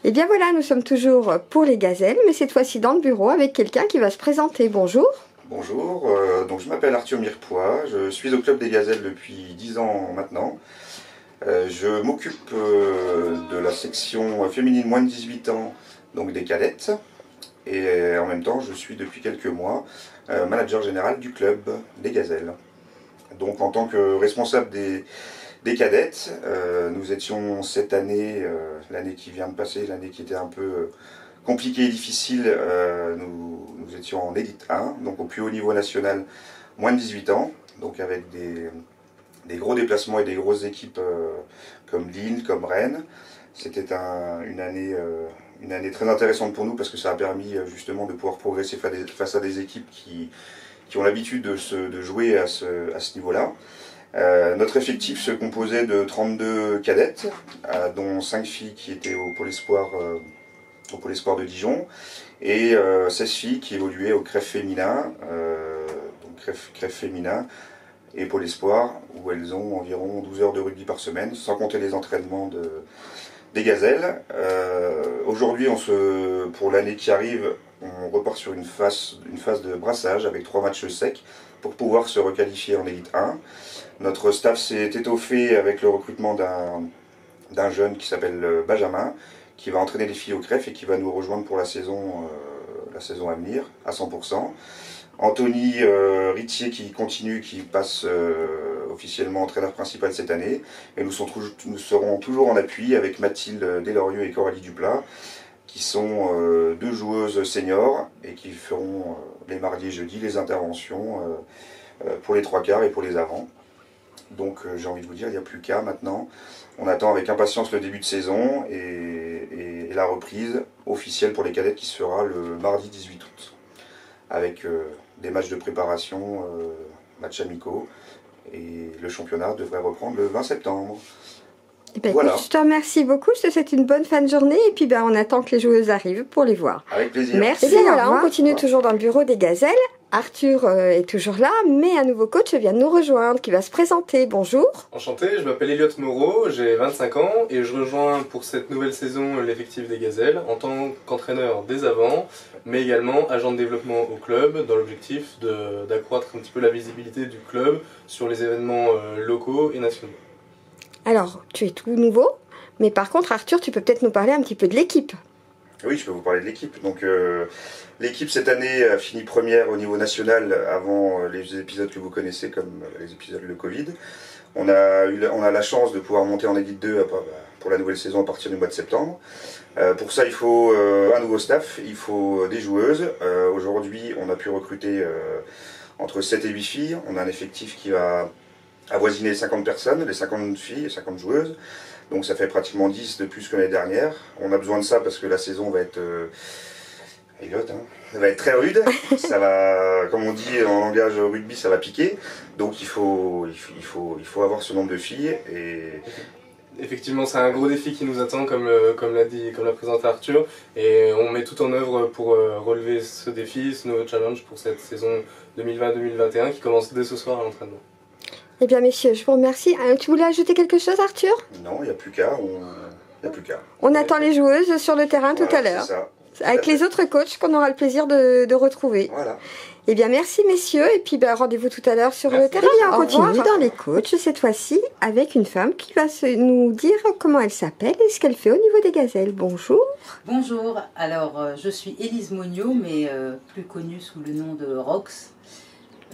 Et bien voilà, nous sommes toujours pour les gazelles, mais cette fois-ci dans le bureau avec quelqu'un qui va se présenter. Bonjour. Bonjour, donc je m'appelle Arthur Mirepoix, je suis au Club des Gazelles depuis 10 ans maintenant. Je m'occupe de la section féminine moins de 18 ans, donc des cadettes. Et en même temps, je suis depuis quelques mois manager général du Club des Gazelles. Donc en tant que responsable des cadettes, nous étions cette année, l'année qui vient de passer, l'année qui était un peu compliquée et difficile, nous étions en élite 1, donc au plus haut niveau national, moins de 18 ans, donc avec des gros déplacements et des grosses équipes comme Lille, comme Rennes. C'était une année très intéressante pour nous parce que ça a permis justement de pouvoir progresser face à des équipes qui ont l'habitude de jouer à ce niveau-là. Notre effectif se composait de 32 cadettes, dont 5 filles qui étaient au Pôle Espoir de Dijon, et 16 filles qui évoluaient au CREF féminin, donc CREF féminin et Pôle Espoir, où elles ont environ 12 heures de rugby par semaine, sans compter les entraînements des gazelles. Aujourd'hui, pour l'année qui arrive, on repart sur une phase de brassage avec 3 matchs secs pour pouvoir se requalifier en élite 1. Notre staff s'est étoffé avec le recrutement d'un jeune qui s'appelle Benjamin, qui va entraîner les filles au CREF et qui va nous rejoindre pour la saison à venir à 100%. Anthony Ritier qui continue, qui passe officiellement entraîneur principal cette année. Et nous serons toujours en appui avec Mathilde Delorieux et Coralie Duplat, qui sont 2 joueuses seniors et qui feront les mardis et jeudis les interventions pour les 3 quarts et pour les avants. Donc j'ai envie de vous dire, il n'y a plus qu'à maintenant. On attend avec impatience le début de saison et la reprise officielle pour les cadettes qui se fera le mardi 18 août. Avec des matchs de préparation, matchs amicaux. Et le championnat devrait reprendre le 20 septembre. Eh ben, voilà. Écoute, je te remercie beaucoup, je te souhaite une bonne fin de journée et puis on attend que les joueuses arrivent pour les voir. Avec plaisir. Merci. Et bien voilà, on continue toujours dans le bureau des gazelles. Arthur est toujours là, mais un nouveau coach vient de nous rejoindre qui va se présenter. Bonjour. Enchanté, je m'appelle Elliot Moreau, j'ai 25 ans et je rejoins pour cette nouvelle saison l'effectif des gazelles en tant qu'entraîneur des avants, mais également agent de développement au club dans l'objectif d'accroître un petit peu la visibilité du club sur les événements locaux et nationaux. Alors, tu es tout nouveau, mais par contre, Arthur, tu peux peut-être nous parler un petit peu de l'équipe. Oui, je peux vous parler de l'équipe. Donc, l'équipe cette année a fini première au niveau national avant les épisodes que vous connaissez, comme les épisodes de Covid. On a la chance de pouvoir monter en élite 2 pour la nouvelle saison à partir du mois de septembre. Pour ça, il faut un nouveau staff, il faut des joueuses. Aujourd'hui, on a pu recruter entre 7 et 8 filles. On a un effectif qui va avoisiner 50 personnes, les 50 filles, 50 joueuses. Donc ça fait pratiquement 10 de plus que l'année dernière. On a besoin de ça parce que la saison va être ça va être très rude. Ça va, comme on dit en langage rugby, ça va piquer. Donc il faut avoir ce nombre de filles. Et effectivement, c'est un gros défi qui nous attend, comme l'a présenté Arthur, et on met tout en œuvre pour relever ce défi, ce nouveau challenge pour cette saison 2020-2021 qui commence dès ce soir à l'entraînement. Eh bien, messieurs, je vous remercie. Tu voulais ajouter quelque chose, Arthur? Non, il n'y a plus qu'à. On attend les joueuses sur le terrain tout à l'heure. Avec les autres coachs qu'on aura le plaisir de retrouver. Voilà. Eh bien, merci messieurs, et puis rendez-vous tout à l'heure sur le terrain. Et bien, on continue dans les coachs, cette fois-ci, avec une femme qui va nous dire comment elle s'appelle et ce qu'elle fait au niveau des gazelles. Bonjour. Bonjour, alors je suis Élise Monio, mais plus connue sous le nom de Rox.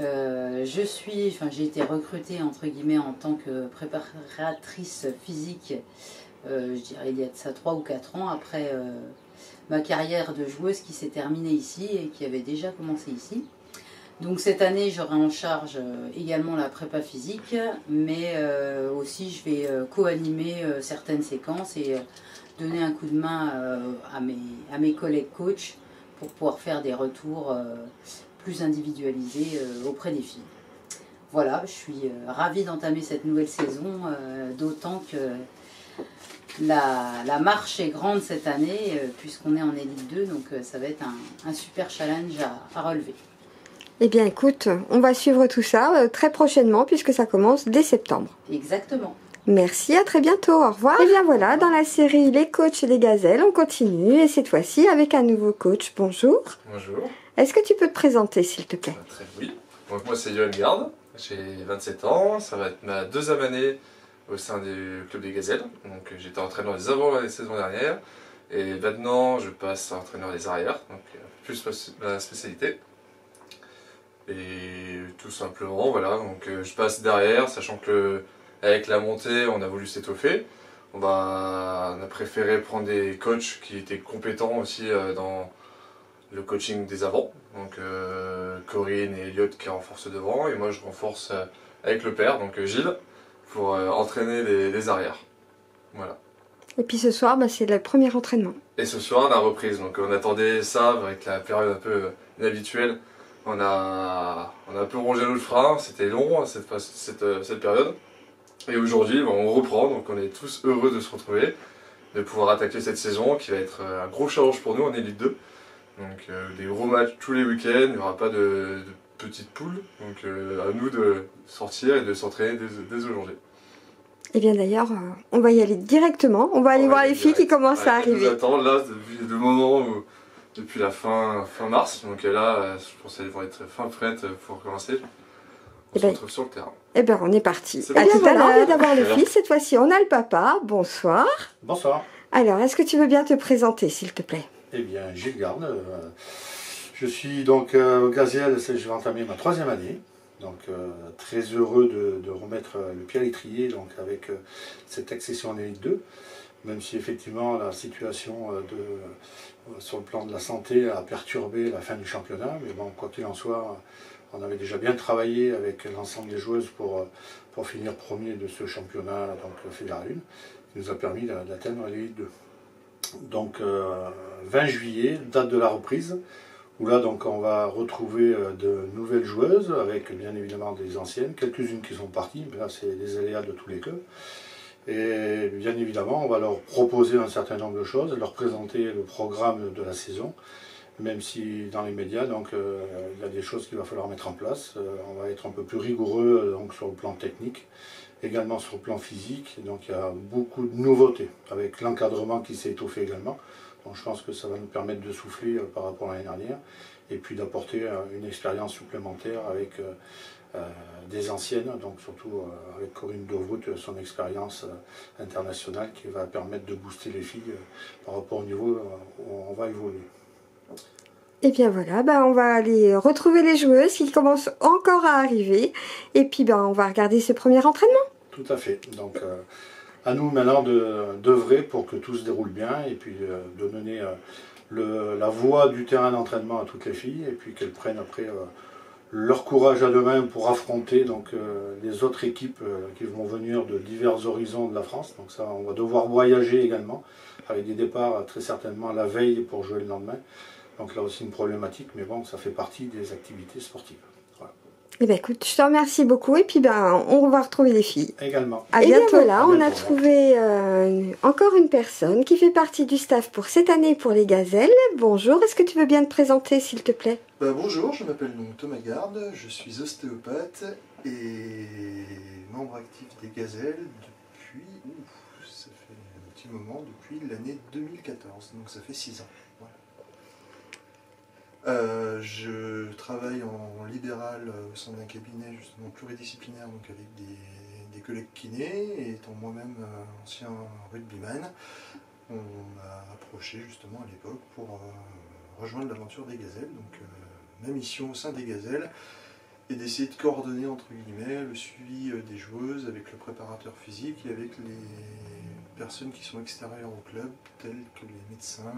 J'ai été recrutée entre guillemets en tant que préparatrice physique, je dirais il y a de ça 3 ou 4 ans, après ma carrière de joueuse qui s'est terminée ici et qui avait déjà commencé ici. Donc cette année j'aurai en charge également la prépa physique, mais aussi je vais co-animer certaines séquences et donner un coup de main à mes collègues coachs pour pouvoir faire des retours plus individualisés auprès des filles. Voilà, je suis ravie d'entamer cette nouvelle saison, d'autant que la marche est grande cette année, puisqu'on est en élite 2, donc ça va être un super challenge à relever. Eh bien écoute, on va suivre tout ça très prochainement, puisque ça commence dès septembre. Exactement. Merci, à très bientôt, au revoir. Et bien voilà, dans la série Les coachs des gazelles, on continue et cette fois-ci avec un nouveau coach. Bonjour. Bonjour. Est-ce que tu peux te présenter s'il te plaît? Très oui. Donc moi c'est Johan Garde, j'ai 27 ans, ça va être ma 2e année au sein du club des gazelles. Donc j'étais entraîneur des avant la saison dernière et maintenant je passe entraîneur des arrières, donc plus ma spécialité. Et tout simplement voilà, donc je passe derrière, sachant que avec la montée on a voulu s'étoffer. On a préféré prendre des coachs qui étaient compétents aussi dans le coaching des avants, donc Corinne et Elliot qui renforcent devant, et moi je renforce avec le père, donc Gilles, pour entraîner les arrières. Voilà. Et puis ce soir, c'est le premier entraînement. Et ce soir, la reprise, donc on attendait ça avec la période un peu inhabituelle. On a un peu rongé le frein, c'était long cette période. Et aujourd'hui, on reprend, donc on est tous heureux de se retrouver, de pouvoir attaquer cette saison qui va être un gros challenge pour nous en Élite 2. Donc des gros matchs tous les week-ends, il n'y aura pas de petites poules, donc à nous de sortir et de s'entraîner dès aujourd'hui. Et bien d'ailleurs, on va y aller directement, on va aller voir les filles qui commencent à arriver. Elles nous attendent là depuis le moment où, depuis la fin mars, donc là je pense qu'elles vont être fin prêtes pour commencer. On se retrouve sur le terrain. Eh bien on est parti. À tout à l'heure, on va d'abord les filles, cette fois-ci on a le papa, bonsoir. Bonsoir. Alors, est-ce que tu veux bien te présenter s'il te plaît? Eh bien, Gilles Garde, je suis donc au Gazelle, je vais entamer ma 3e année, donc très heureux de remettre le pied à l'étrier donc avec cette accession en Élite 2, même si effectivement la situation sur le plan de la santé a perturbé la fin du championnat, mais bon, quoi qu'il en soit, on avait déjà bien travaillé avec l'ensemble des joueuses pour finir premier de ce championnat, donc Fédéral 1, qui nous a permis d'atteindre l'Élite 2. Donc 20 juillet, date de la reprise, où là donc on va retrouver de nouvelles joueuses, avec bien évidemment des anciennes, quelques-unes qui sont parties, mais là c'est les aléas de tous les clubs. Et bien évidemment on va leur proposer un certain nombre de choses, leur présenter le programme de la saison, même si dans les médias donc il y a des choses qu'il va falloir mettre en place. On va être un peu plus rigoureux donc, sur le plan technique, également sur le plan physique, donc il y a beaucoup de nouveautés, avec l'encadrement qui s'est étoffé également. Donc je pense que ça va nous permettre de souffler par rapport à l'année dernière, et puis d'apporter une expérience supplémentaire avec des anciennes, donc surtout avec Corinne Dovrout, son expérience internationale qui va permettre de booster les filles par rapport au niveau où on va évoluer. Et bien voilà, on va aller retrouver les joueuses qui commencent encore à arriver. Et puis on va regarder ce premier entraînement. Tout à fait. Donc à nous maintenant d'œuvrer pour que tout se déroule bien et puis de donner la voie du terrain d'entraînement à toutes les filles et puis qu'elles prennent après leur courage à deux mains pour affronter donc, les autres équipes qui vont venir de divers horizons de la France. Donc ça, on va devoir voyager également avec des départs très certainement la veille pour jouer le lendemain. Donc là aussi une problématique, mais bon, ça fait partie des activités sportives. Voilà. Eh bien écoute, je te remercie beaucoup et puis on va retrouver les filles. Également. À bientôt. Et voilà, on a trouvé encore une personne qui fait partie du staff pour cette année pour les gazelles. Bonjour, est-ce que tu veux bien te présenter s'il te plaît? Bonjour, je m'appelle Thomas Garde, je suis ostéopathe et membre actif des gazelles depuis, ça fait un petit moment, depuis l'année 2014, donc ça fait 6 ans. Voilà. Je travaille en libéral au sein d'un cabinet justement pluridisciplinaire, donc avec des collègues kinés, et étant moi-même ancien rugbyman, on m'a approché justement à l'époque pour rejoindre l'aventure des gazelles. Donc ma mission au sein des gazelles est d'essayer de coordonner entre guillemets le suivi des joueuses avec le préparateur physique et avec les personnes qui sont extérieures au club, telles que les médecins,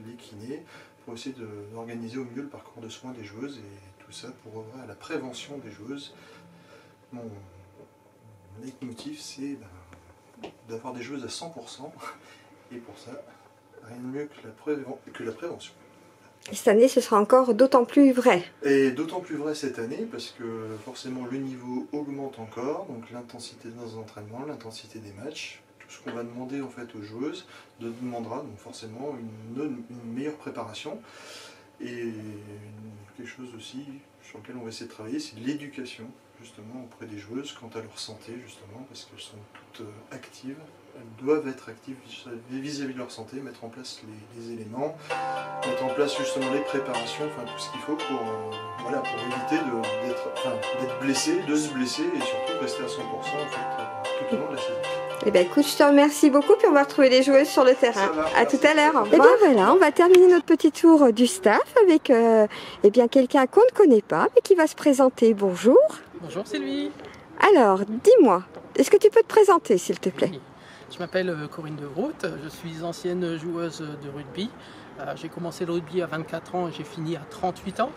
les kinés, pour essayer d'organiser au mieux le parcours de soins des joueuses et tout ça pour œuvrer à la prévention des joueuses. Mon leitmotiv, c'est d'avoir des joueuses à 100%, et pour ça, rien de mieux que la prévention. Et cette année, ce sera encore d'autant plus vrai. Et d'autant plus vrai cette année, parce que forcément le niveau augmente encore, donc l'intensité de nos entraînements, l'intensité des matchs. Tout ce qu'on va demander en fait aux joueuses demandera donc forcément une meilleure préparation et quelque chose aussi sur lequel on va essayer de travailler, c'est l'éducation justement auprès des joueuses quant à leur santé justement, parce qu'elles sont toutes actives, elles doivent être actives vis-à-vis de leur santé, mettre en place les éléments, mettre en place justement les préparations, enfin tout ce qu'il faut pour, voilà, pour éviter d'être blessé, de se blesser et surtout rester à 100% en fait, tout au long de la saison. Eh bien écoute, je te remercie beaucoup, puis on va retrouver les joueuses sur le terrain. À tout à l'heure. Et bien voilà, on va terminer notre petit tour du staff avec eh bien quelqu'un qu'on ne connaît pas, mais qui va se présenter. Bonjour. Bonjour Sylvie. Alors, dis-moi, est-ce que tu peux te présenter s'il te plaît? Oui. Je m'appelle Corinne De Groot, je suis ancienne joueuse de rugby. J'ai commencé le rugby à 24 ans et j'ai fini à 38 ans.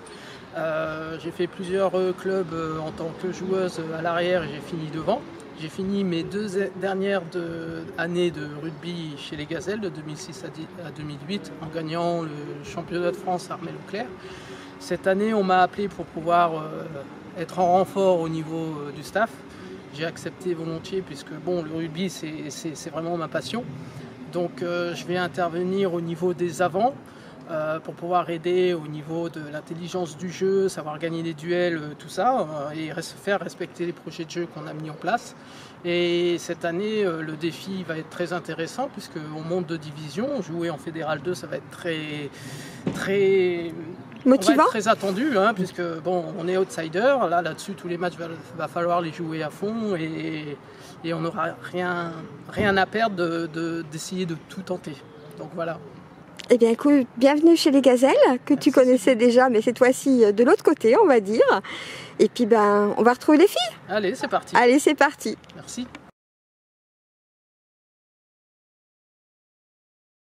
J'ai fait plusieurs clubs en tant que joueuse à l'arrière et j'ai fini devant. J'ai fini mes 2 dernières années de rugby chez les Gazelles de 2006 à 2008 en gagnant le championnat de France Armée Leclerc. Cette année, on m'a appelé pour pouvoir être en renfort au niveau du staff. J'ai accepté volontiers puisque bon, le rugby c'est vraiment ma passion. Donc je vais intervenir au niveau des avants pour pouvoir aider au niveau de l'intelligence du jeu, savoir gagner des duels, tout ça, et faire respecter les projets de jeu qu'on a mis en place. Et cette année, le défi va être très intéressant puisqu'on monte de division. Jouer en Fédéral 2, ça va être très motivant. On va être très attendu, hein, puisque bon, on est outsider. Là-dessus, tous les matchs, va falloir les jouer à fond et on n'aura rien à perdre d'essayer de tout tenter. Donc voilà. Eh bien écoute, bienvenue chez les Gazelles, que tu connaissais déjà, mais cette fois-ci de l'autre côté, on va dire. Et puis ben, on va retrouver les filles. Allez, c'est parti. Allez, c'est parti. Merci.